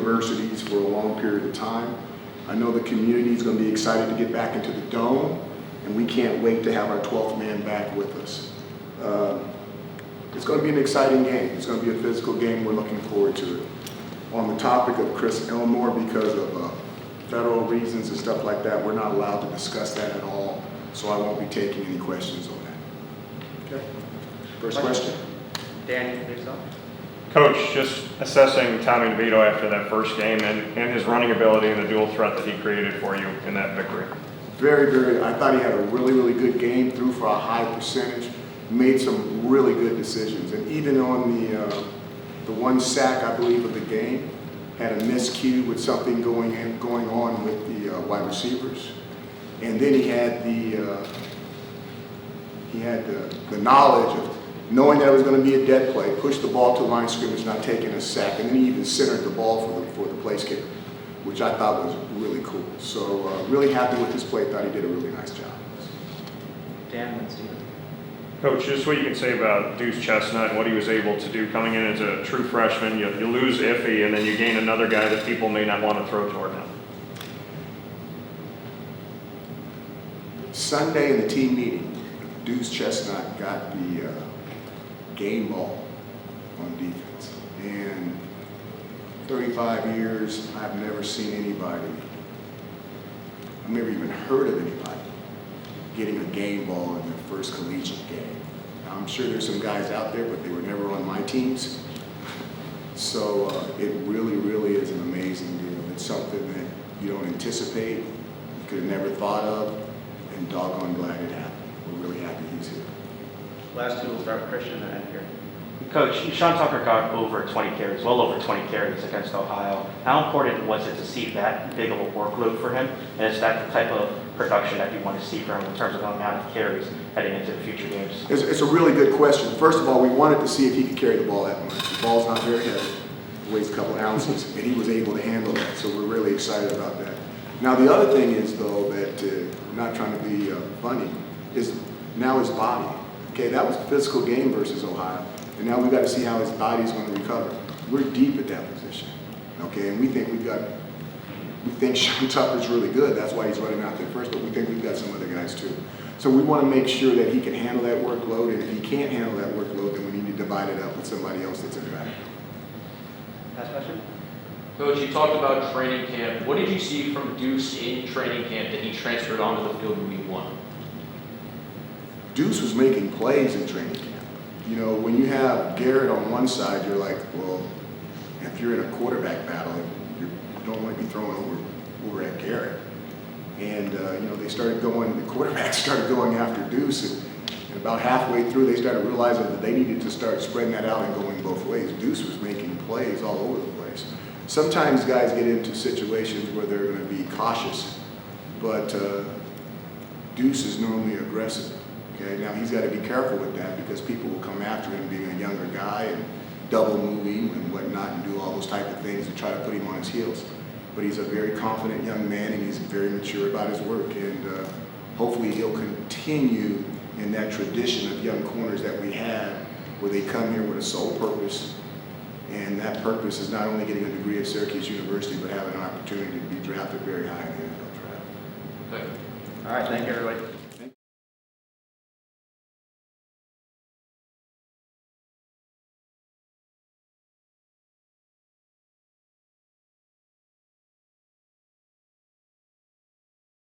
universities for a long period of time. I know the community is going to be excited to get back into the Dome, and we can't wait to have our 12th man back with us. It's going to be an exciting game. It's going to be a physical game. We're looking forward to it. On the topic of Chris Elmore, because of federal reasons and stuff like that, we're not allowed to discuss that at all, so I won't be taking any questions on that. Okay? First question. Dan, you think so? Coach, just assessing Tommy Novito after that first game and his running ability and the dual threat that he created for you in that victory. I thought he had a really, really good game, threw for a high percentage, made some really good decisions. And even on the one sack, I believe, of the game, had a miscue with something going on with the wide receivers. And then he had the knowledge of knowing that it was going to be a dead play, pushed the ball to the line of scrimmage, not taking a sack, and then he even centered the ball for the place kicker, which I thought was really cool. So really happy with his play. Thought he did a really nice job. Dan and Steven. Coach, just what you can say about Deuce Chestnut and what he was able to do coming in as a true freshman. You lose Iffy, and then you gain another guy that people may not want to throw toward him. Sunday in the team meeting, Deuce Chestnut got the game ball on defense. And 35 years, I've never seen anybody, I've never even heard of anybody getting a game ball in their first collegiate game. I'm sure there's some guys out there, but they were never on my teams. So it really, really is an amazing deal. It's something that you don't anticipate, you could have never thought of, and doggone glad it happened. We're really happy he's here. Last two will start with Christian and end here. Coach, Sean Tucker got over 20 carries, well over 20 carries against Ohio. How important was it to see that big of a workload for him? And is that the type of production that you want to see from him in terms of the amount of carries heading into the future games? It's a really good question. First of all, we wanted to see if he could carry the ball that much. The ball's not very heavy, it weighs a couple ounces, and he was able to handle that. So we're really excited about that. Now the other thing is, though, that not trying to be funny, is now his body. Okay, that was a physical game versus Ohio, and now we've got to see how his body's going to recover. We're deep at that position, okay, and we think Sean Tucker's really good. That's why he's running out there first, but we think we've got some other guys too. So we want to make sure that he can handle that workload, and if he can't handle that workload, then we need to divide it up with somebody else that's in the back. Last question. Coach, you talked about training camp. What did you see from Deuce in training camp that he transferred onto the field in week 1? Deuce was making plays in training camp. You know, when you have Garrett on one side, you're like, well, if you're in a quarterback battle, you don't want to be throwing over at Garrett. And, you know, the quarterbacks started going after Deuce, and about halfway through, they started realizing that they needed to start spreading that out and going both ways. Deuce was making plays all over the place. Sometimes guys get into situations where they're going to be cautious, but Deuce is normally aggressive. Okay, now he's got to be careful with that because people will come after him being a younger guy and double moving and whatnot and do all those type of things to try to put him on his heels. But he's a very confident young man and he's very mature about his work, and hopefully he'll continue in that tradition of young corners that we have where they come here with a sole purpose, and that purpose is not only getting a degree at Syracuse University but having an opportunity to be drafted very high in the NFL draft. Okay. All right, thank you, everybody.